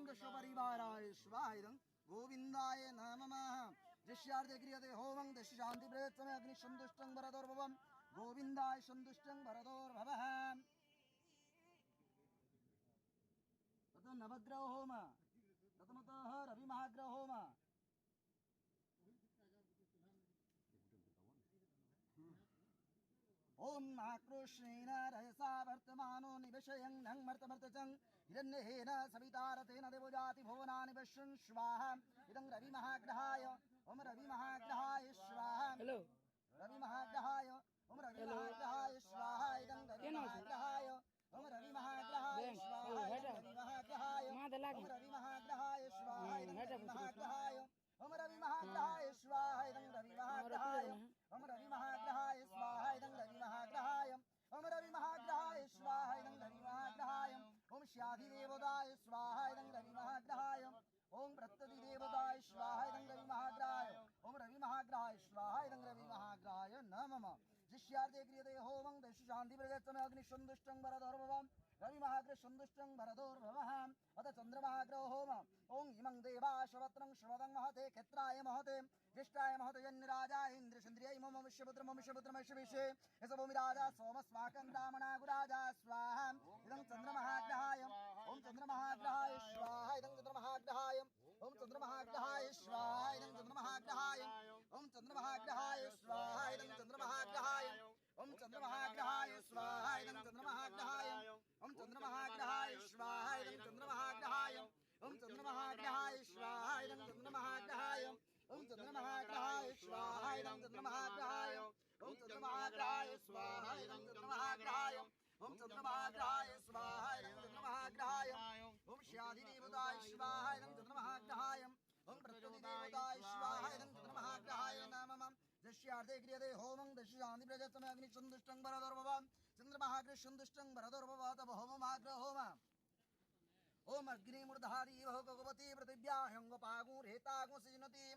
दश परिवाराय स्वाहा इदं गोविंदाय नमः जिष्यार्थे क्रियते होमं दश शांति प्रयत्समे अग्नि संतुष्टं वरदोर्भवं गोविंदाय संतुष्टं वरदोर्भवः ततो नवग्रह होम ततमतः रवि महाग्रह होम ओम महाकृष्णेन रजसा वर्तमानो निवेशयं नंग मर्तमर्तचं हिरण्येन सवितारतेन देवजाति भुवनानि पश्यन् स्वाहा इदं रवि महाग्रहाय ओम रवि महाग्रहाय स्वाहा हेलो रवि महाग्रहाय ओम रवि महाग्रहाय स्वाहा इदं रवि महाग्रहाय ओम रवि महाग्रहाय स्वाहा रवि महाग्रहाय ओम रवि महाग्रहाय स्वाहा इदं रवि महाग्रहाय ओम रवि महाग्रहाय स्वाहा इदं रवि महाग्रहाय ओम रवि महाग्रहाय स्वाहा इदं रवि महाग्रहाय ओम रवि महाग्रहाय स्वाहा इदं रवि महाग्रहाय ओम श्याधिदेवताय स्वाहा इदं रवि महाग्रहाय ओम प्रत्यधिदेवताय स्वाहा इदं रवि महाग्रहाय ओम रवि महाग्रहाय स्वाहा इदं रवि महाग्रहाय नमः जिष्यार्थे क्रियते होमं दश शांति प्रयत्समे अग्नि संतुष्टं वरदोर्भवं रवि महाग्रह संतुष्टं भरदोर्भवः अथ चंद्रमहाग्रह होम ओं इमं देवा शवत्रं श्रवदं महते क्षेत्राय महते ज्येष्ठाय महते जन्यराजा इन्द्रचन्द्रिय मम विश्वपुत्र विश्वे यस भूमि राजा सोमस्माकं ब्राह्मणागुराजा स्वाहा इदं चंद्रमहाग्रहाय ओं चंद्रमहाग्रहाय स्वाहा इदं चंद्रमहाग्रहाय ओं चंद्रमहाग्रहाय स्वाहा इदं चंद्रमहाग्रहाय ओं चंद्रमहाग्रहाय स्वाहा इदं चंद्रमहाग्रहाय ओम चंद्रमहाग्रहाय स्वाहा इदं चंद्रमहाग्रहाय ओम चंद्रमहाग्रहाय स्वाहा इदं चंद्रमहाग्रहाय ओम चंद्रमहाग्रहाय स्वाहा इदं चंद्रमहाग्रहाय ओम चंद्रमहाग्रहाय स्वाहा इदं चंद्रमहाग्रहाय ओम चंद्रमहाग्रहाय स्वाहा इदं चंद्रमहाग्रहाय ओम चंद्रमहाग्रहाय स्वाहा इदं चंद्रमहाग्रहाय ओम श्याधिदेवताय स्वाहा इदं चंद्रमहाग्रहाय ओम प्रत्यधिदेवताय स्वाहा इदं चंद्रमहाग्रहाय नमः जस्यार्थे क्रियते होमं दश शांति प्रयत्समे अग्नि संतुष्टं वरदोर्भवं चंद्रमहाग्रह संतुष्टं वरदोर्भवः तव होममाग्रह होम ओम अग्निमूर्धारी भगवती पृथिव्याहंगपागुरेतागु सिजनति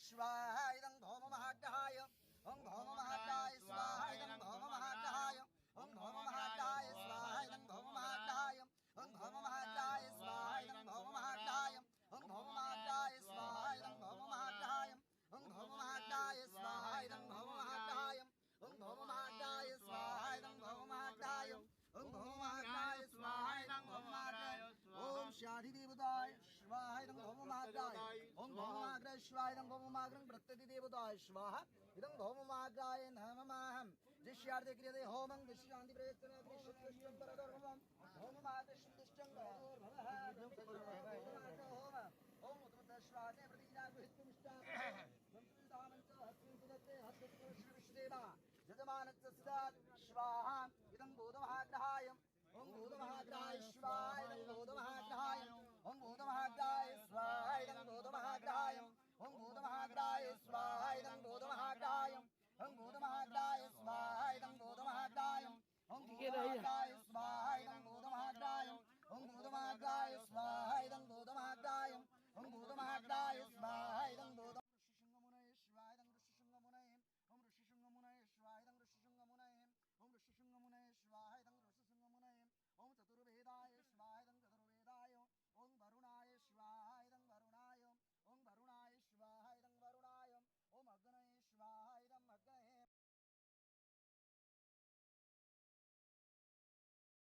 स्वाहा इदं होममहाग्रहाय ओम होममहाग्रहाय स्वाहा इदं होममहाग्रहाय ओम होममहाग्रहाय स्वाहा इदं होममहाग्रहाय ओम होममहाग्रहाय स्वाहा इदं होममहाग्रहाय ओम होममहाग्रहाय स्वाहा इदं होममहाग्रहाय ओम होममहाग्रहाय स्वाहा इदं होममहाग्रहाय ओम होममहाग्रहाय स्वाहा इदं होममहाग्रहाय ओम होममहाग्रहाय स्वाहा इदं होममहाग्रहाय ओम शाधिदेवताय स्वाहा इदं होममहाग्रहाय ओम होममहाग्रहाय स्वाहा इदं होममहाग्रहं प्रत्यधिदेवताय स्वाहा इदं होममहाग्रहाय नमः जिष्यार्थे क्रियते होमं दश शांति प्रयत्समे अग्नि संतुष्टं वरदोर्भवं होममाग्रह संतुष्टं वरदोर्भवः होम ओम उत्तमश्वाने प्रतिज्ञागुहित्वमिष्टात् संस्कृतामञ्च हस्तिं सुदत्ते हस्तस्पर्शविश्वदेवा यजमानस्य सिद्धात्